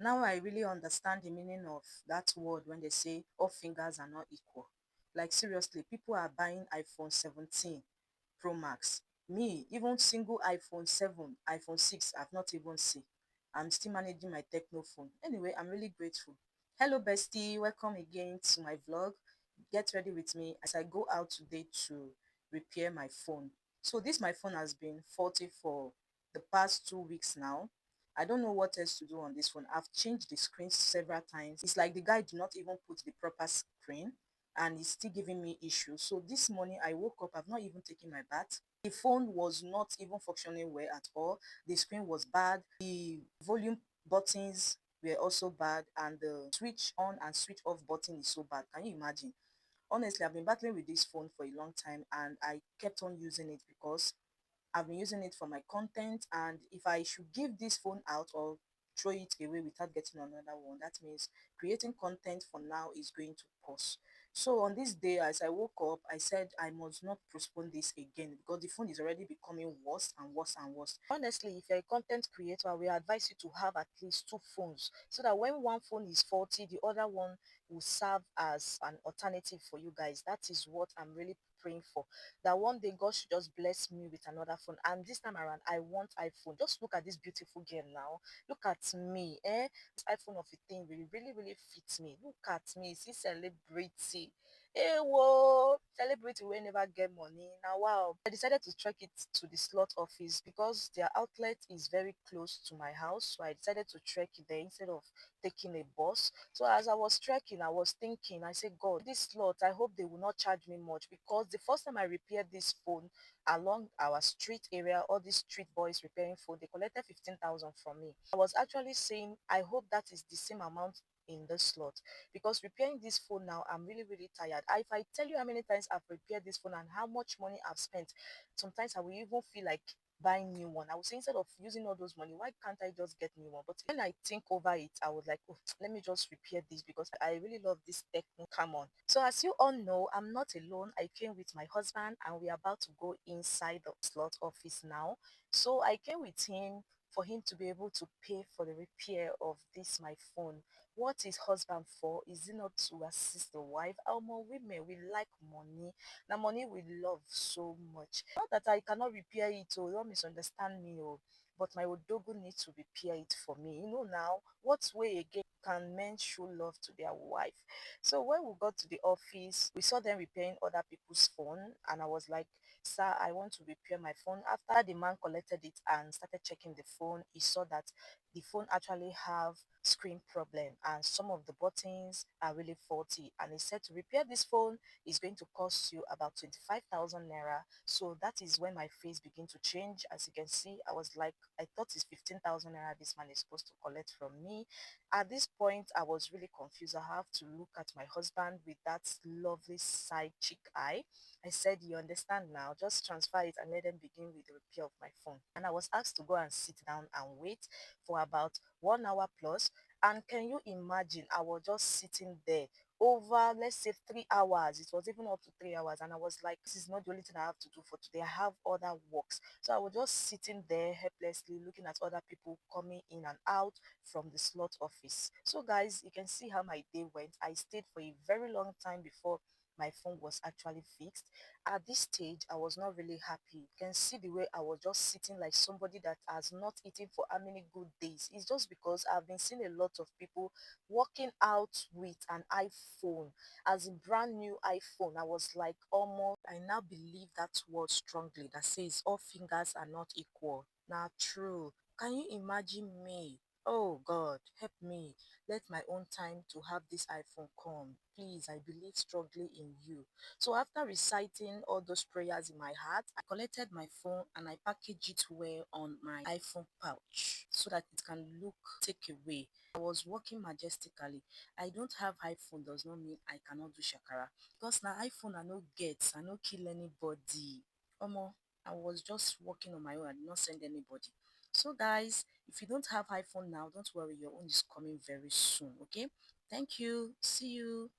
Now I really understand the meaning of that word when they say all fingers are not equal. Like seriously, people are buying iPhone 17 Pro Max. Me, even single iPhone 7, iPhone 6, I've not even seen. I'm still managing my techno phone. Anyway, I'm really grateful. Hello bestie, welcome again to my vlog. Get ready with me as I go out today to repair my phone. So this my phone has been faulty for the past 2 weeks now. I don't know what else to do on this phone. I've changed the screen several times. It's like the guy did not even put the proper screen and it's still giving me issues. So this morning I woke up, I've not even taken my bath. The phone was not even functioning well at all. The screen was bad. The volume buttons were also bad and the switch on and switch off button is so bad. Can you imagine? Honestly, I've been battling with this phone for a long time and I kept on using it because I've been using it for my content, and if I should give this phone out or throw it away without getting another one, that means creating content for now is going to pause. So on this day, as I woke up, I said I must not postpone this again because the phone is already becoming worse and worse and worse. Honestly, if you're a content creator, we advise you to have at least two phones so that when one phone is faulty, the other one will serve as an alternative for you guys. That is what I'm really praying for, that one day God should just bless me with another phone. And this time around, I want iPhone. Just look at this beautiful girl now. Look at me. This iPhone of a thing really fits me. Look at me. See celebrity. Hey, whoa, celebrity will never get money. Now, wow. I decided to trek it to the slot office because their outlet is very close to my house. So I decided to trek it there instead of taking a bus. So as I was trekking, I was thinking, I said, God, this slot, I hope they will not charge me much because the first time I repaired this phone along our street area, all these street boys repairing phone, they collected 15,000 from me. I was actually saying, I hope that is the same amount in this slot because repairing this phone now, I'm really tired. If I tell you how many times I've repaired this phone and how much money I've spent, sometimes I will even feel like buying new one. I would say instead of using all those money, why can't I just get new one? But when I think over it, I was like, oh, let me just repair this because I really love this techno. Come on. So as you all know, I'm not alone. I came with my husband and we're about to go inside the slot office now. So I came with him for him to be able to pay for the repair of this my phone. What is husband for? Is it not to assist the wife? Our more women, we like money. Now money we love so much. Not that I cannot repair it, oh, don't misunderstand me, oh, but my odogo needs to repair it for me. You know now, what way again can men show love to their wife? So when we got to the office, we saw them repairing other people's phone, and I was like, sir, I want to repair my phone. After the man collected it and started checking the phone, he saw that the phone actually have screen problem and some of the buttons are really faulty, and he said to repair this phone is going to cost you about 25,000 naira. So that is when my face began to change. As you can see, I was like, I thought it's 15,000 naira this man is supposed to collect from me. At this point, I was really confused. I have to look at my husband with that lovely side chick eye. I said, you understand now, just transfer it and let them begin with the repair of my phone. And I was asked to go and sit down and wait for about 1 hour plus. And can you imagine, I was just sitting there over, let's say, 3 hours. It was even up to 3 hours. And I was like, this is not the only thing I have to do for today. I have other works. So I was just sitting there helplessly looking at other people coming in and out from the slot office. So guys, you can see how my day went. I stayed for a very long time before my phone was actually fixed. At this stage, I was not really happy. You can see the way I was just sitting like somebody that has not eaten for how many good days. It's just because I've been seeing a lot of people walking out with an iPhone, as a brand new iPhone. I was like, almost, I now believe that word strongly that says all fingers are not equal. Now, true. Can you imagine me? Oh God, help me. Let my own time to have this iPhone come. Please, I believe strongly in you. So after reciting all those prayers in my heart, I collected my phone and I packaged it well on my iPhone pouch so that it can look take away. I was walking majestically. I don't have iPhone does not mean I cannot do shakara. Because now iPhone I no get, I no kill anybody. Omo, I was just walking on my own. I did not send anybody. So guys, if you don't have iPhone now, don't worry, your own is coming very soon. Okay? Thank you. See you.